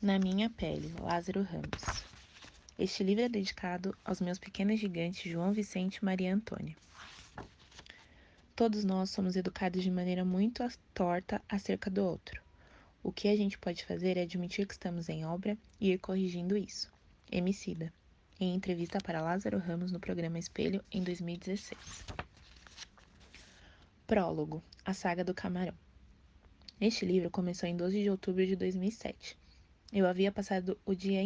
Na minha pele, Lázaro Ramos. Este livro é dedicado aos meus pequenos gigantes João Vicente e Maria Antônia. Todos nós somos educados de maneira muito torta acerca do outro. O que a gente pode fazer é admitir que estamos em obra e ir corrigindo isso. Emicida, em entrevista para Lázaro Ramos no programa Espelho, em 2016. Prólogo, a saga do camarão. Este livro começou em 12 de outubro de 2007. Eu havia passado o dia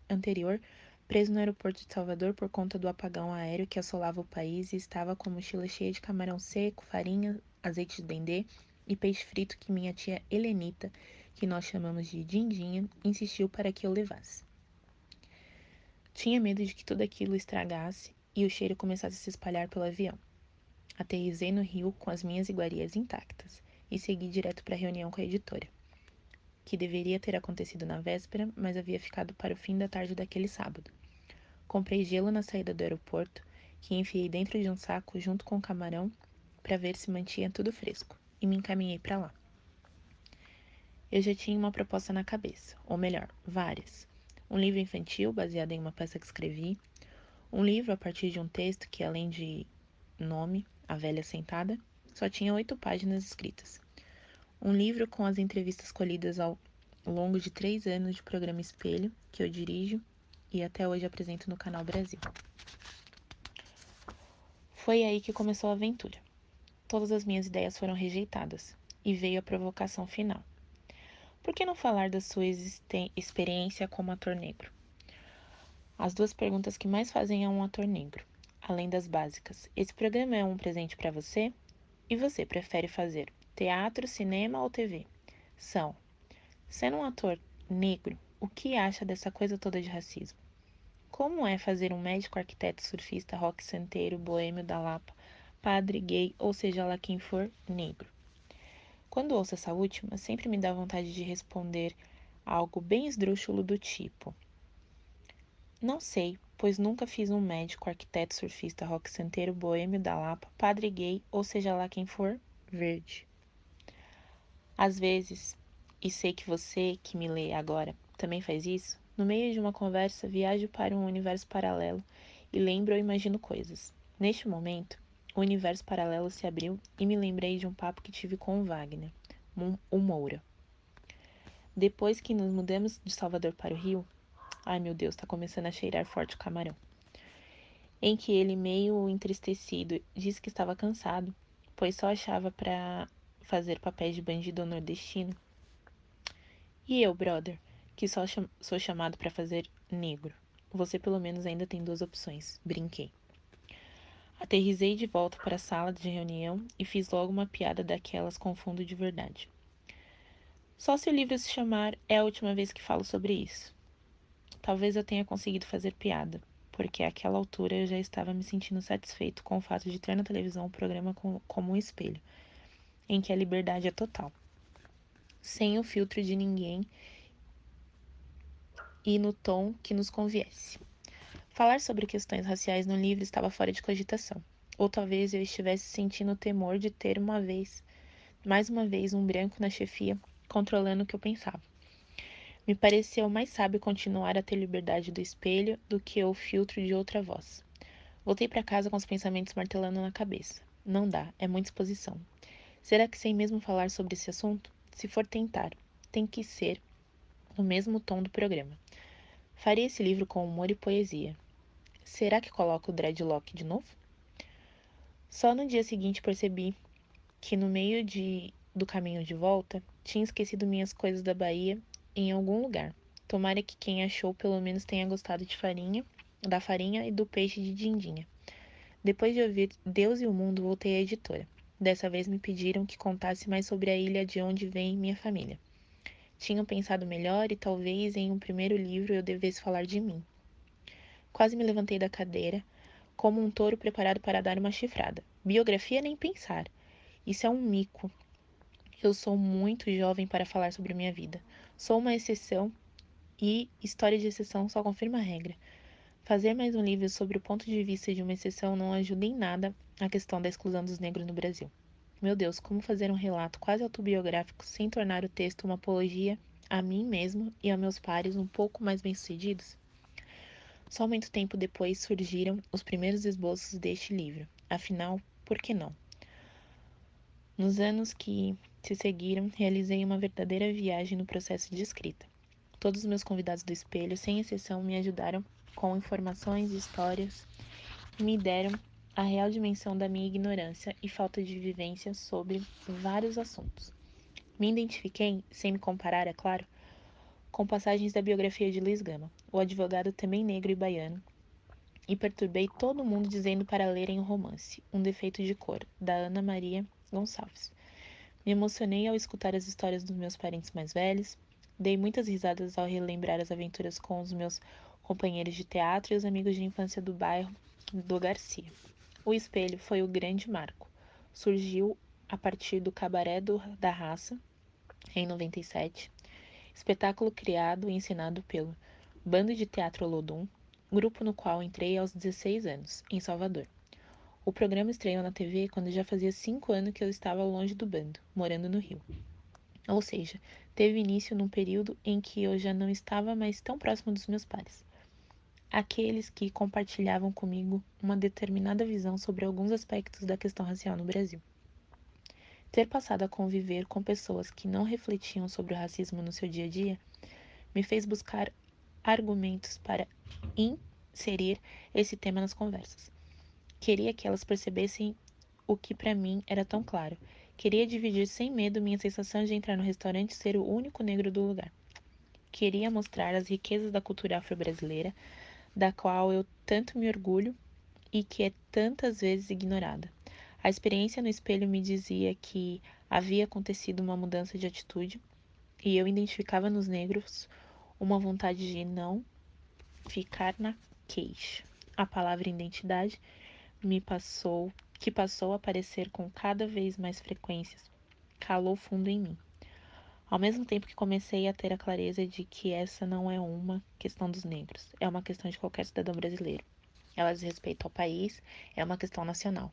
anterior preso no aeroporto de Salvador por conta do apagão aéreo que assolava o país e estava com a mochila cheia de camarão seco, farinha, azeite de dendê e peixe frito que minha tia Helenita, que nós chamamos de Dindinha, insistiu para que eu levasse. Tinha medo de que tudo aquilo estragasse e o cheiro começasse a se espalhar pelo avião. Aterrissei no Rio com as minhas iguarias intactas e segui direto para a reunião com a editora, que deveria ter acontecido na véspera, mas havia ficado para o fim da tarde daquele sábado. Comprei gelo na saída do aeroporto, que enfiei dentro de um saco junto com o camarão para ver se mantinha tudo fresco, e me encaminhei para lá. Eu já tinha uma proposta na cabeça, ou melhor, várias. Um livro infantil baseado em uma peça que escrevi, um livro a partir de um texto que, além de nome, A Velha Sentada, só tinha 8 páginas escritas. Um livro com as entrevistas colhidas ao longo de 3 anos de programa Espelho, que eu dirijo e até hoje apresento no Canal Brasil. Foi aí que começou a aventura. Todas as minhas ideias foram rejeitadas e veio a provocação final. Por que não falar da sua experiência como ator negro? As 2 perguntas que mais fazem a um ator negro, além das básicas. Esse programa é um presente para você? E você prefere fazer teatro, cinema ou TV? São: sendo um ator negro, o que acha dessa coisa toda de racismo? Como é fazer um médico, arquiteto, surfista, rock santeiro, boêmio da Lapa, padre, gay, ou seja lá quem for, negro? Quando ouço essa última, sempre me dá vontade de responder algo bem esdrúxulo do tipo: não sei, pois nunca fiz um médico, arquiteto, surfista, rock santeiro, boêmio da Lapa, padre gay, ou seja lá quem for, verde. Às vezes, e sei que você, que me lê agora, também faz isso, no meio de uma conversa viajo para um universo paralelo e lembro ou imagino coisas. Neste momento, o universo paralelo se abriu e me lembrei de um papo que tive com o Wagner, o Moura. Depois que nos mudamos de Salvador para o Rio, ai meu Deus, tá começando a cheirar forte o camarão, em que ele, meio entristecido, disse que estava cansado, pois só achava para fazer papéis de bandido nordestino. E eu, brother, que só sou chamado para fazer negro. Você pelo menos ainda tem 2 opções. Brinquei. Aterrisei de volta para a sala de reunião e fiz logo uma piada daquelas com fundo de verdade. Só se o livro se chamar É a Última Vez que Falo sobre Isso. Talvez eu tenha conseguido fazer piada, porque àquela altura eu já estava me sentindo satisfeito com o fato de ter na televisão um programa como um espelho, em que a liberdade é total, sem o filtro de ninguém e no tom que nos conviesse. Falar sobre questões raciais no livro estava fora de cogitação. Ou talvez eu estivesse sentindo o temor de ter mais uma vez, um branco na chefia, controlando o que eu pensava. Me pareceu mais sábio continuar a ter liberdade do espelho do que o filtro de outra voz. Voltei para casa com os pensamentos martelando na cabeça. Não dá, é muita exposição. Será que sei mesmo falar sobre esse assunto? Se for tentar, tem que ser no mesmo tom do programa. Faria esse livro com humor e poesia. Será que coloco o dreadlock de novo? Só no dia seguinte percebi que no meio do caminho de volta tinha esquecido minhas coisas da Bahia em algum lugar. Tomara que quem achou pelo menos tenha gostado da farinha e do peixe de dindinha. Depois de ouvir Deus e o Mundo, voltei à editora. Dessa vez me pediram que contasse mais sobre a ilha de onde vem minha família. Tinham pensado melhor e talvez em um primeiro livro eu devesse falar de mim. Quase me levantei da cadeira, como um touro preparado para dar uma chifrada. Biografia nem pensar. Isso é um mico. Eu sou muito jovem para falar sobre minha vida. Sou uma exceção e história de exceção só confirma a regra. Fazer mais um livro sobre o ponto de vista de uma exceção não ajuda em nada a questão da exclusão dos negros no Brasil. Meu Deus, como fazer um relato quase autobiográfico sem tornar o texto uma apologia a mim mesmo e a meus pares um pouco mais bem-sucedidos? Só muito tempo depois surgiram os primeiros esboços deste livro. Afinal, por que não? Nos anos que se seguiram, realizei uma verdadeira viagem no processo de escrita. Todos os meus convidados do espelho, sem exceção, me ajudaram com informações e histórias e me deram a real dimensão da minha ignorância e falta de vivência sobre vários assuntos. Me identifiquei, sem me comparar, é claro, com passagens da biografia de Luiz Gama, o advogado também negro e baiano, e perturbei todo mundo dizendo para lerem o romance Um Defeito de Cor, da Ana Maria Gonçalves. Me emocionei ao escutar as histórias dos meus parentes mais velhos, dei muitas risadas ao relembrar as aventuras com os meus companheiros de teatro e os amigos de infância do bairro do Garcia. O espelho foi o grande marco. Surgiu a partir do Cabaré da Raça, em 97, espetáculo criado e ensinado pelo Bando de Teatro Olodum, grupo no qual entrei aos 16 anos, em Salvador. O programa estreou na TV quando já fazia 5 anos que eu estava longe do bando, morando no Rio. Ou seja, teve início num período em que eu já não estava mais tão próximo dos meus pares. Aqueles que compartilhavam comigo uma determinada visão sobre alguns aspectos da questão racial no Brasil. Ter passado a conviver com pessoas que não refletiam sobre o racismo no seu dia a dia me fez buscar argumentos para inserir esse tema nas conversas. Queria que elas percebessem o que para mim era tão claro. Queria dividir sem medo minha sensação de entrar no restaurante e ser o único negro do lugar. Queria mostrar as riquezas da cultura afro-brasileira, da qual eu tanto me orgulho e que é tantas vezes ignorada. A experiência no espelho me dizia que havia acontecido uma mudança de atitude e eu identificava nos negros uma vontade de não ficar na queixa. A palavra identidade que passou a aparecer com cada vez mais frequências, calou fundo em mim. Ao mesmo tempo que comecei a ter a clareza de que essa não é uma questão dos negros, é uma questão de qualquer cidadão brasileiro. Ela diz respeito ao país, é uma questão nacional.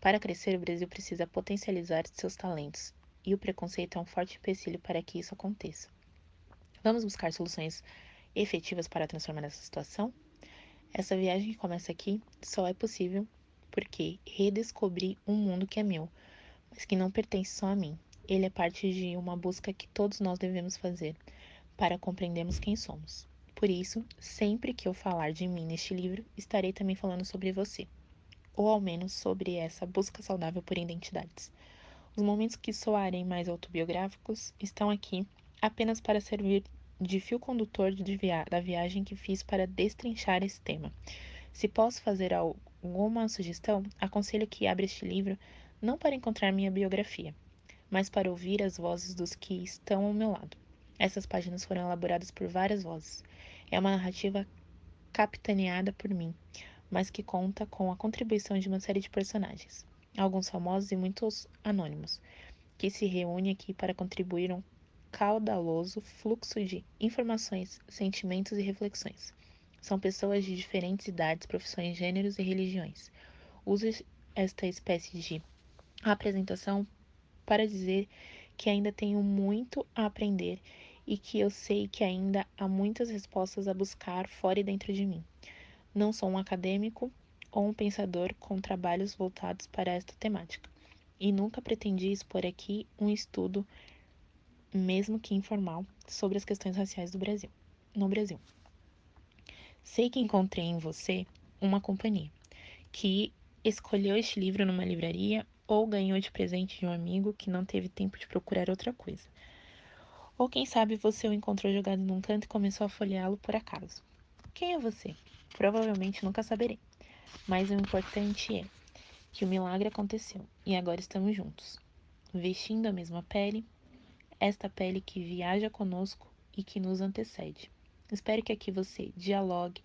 Para crescer, o Brasil precisa potencializar seus talentos, e o preconceito é um forte empecilho para que isso aconteça. Vamos buscar soluções efetivas para transformar essa situação? Essa viagem que começa aqui só é possível porque redescobri um mundo que é meu, mas que não pertence só a mim. Ele é parte de uma busca que todos nós devemos fazer para compreendermos quem somos. Por isso, sempre que eu falar de mim neste livro, estarei também falando sobre você, ou ao menos sobre essa busca saudável por identidades. Os momentos que soarem mais autobiográficos estão aqui apenas para servir de fio condutor da viagem que fiz para destrinchar esse tema. Se posso fazer alguma sugestão, aconselho que abra este livro não para encontrar minha biografia, mas para ouvir as vozes dos que estão ao meu lado. Essas páginas foram elaboradas por várias vozes. É uma narrativa capitaneada por mim, mas que conta com a contribuição de uma série de personagens, alguns famosos e muitos anônimos, que se reúnem aqui para contribuir um caudaloso fluxo de informações, sentimentos e reflexões. São pessoas de diferentes idades, profissões, gêneros e religiões. Uso esta espécie de apresentação para dizer que ainda tenho muito a aprender e que eu sei que ainda há muitas respostas a buscar fora e dentro de mim. Não sou um acadêmico ou um pensador com trabalhos voltados para esta temática, e nunca pretendi expor aqui um estudo, mesmo que informal, sobre as questões raciais no Brasil. Sei que encontrei em você uma companhia que escolheu este livro numa livraria ou ganhou de presente de um amigo que não teve tempo de procurar outra coisa. Ou quem sabe você o encontrou jogado num canto e começou a folheá-lo por acaso. Quem é você? Provavelmente nunca saberei. Mas o importante é que o milagre aconteceu e agora estamos juntos, vestindo a mesma pele, esta pele que viaja conosco e que nos antecede. Espero que aqui você dialogue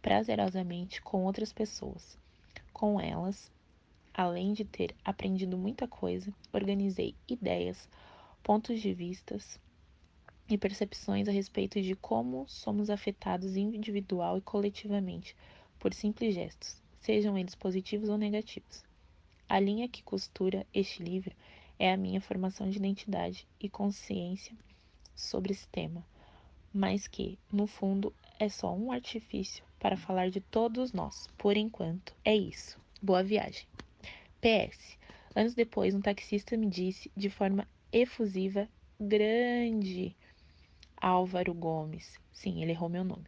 prazerosamente com outras pessoas. Com elas, além de ter aprendido muita coisa, organizei ideias, pontos de vistas e percepções a respeito de como somos afetados individual e coletivamente por simples gestos, sejam eles positivos ou negativos. A linha que costura este livro é a minha formação de identidade e consciência sobre esse tema, mas que, no fundo, é só um artifício para falar de todos nós. Por enquanto, é isso. Boa viagem. PS. Anos depois, um taxista me disse, de forma efusiva, grande Álvaro Gomes. Sim, ele errou meu nome.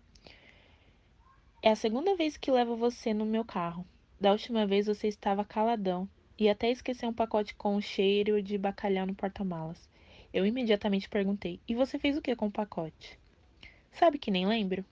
É a segunda vez que levo você no meu carro. Da última vez você estava caladão e até esqueceu um pacote com cheiro de bacalhau no porta-malas. Eu imediatamente perguntei: E você fez o que com o pacote? Sabe que nem lembro.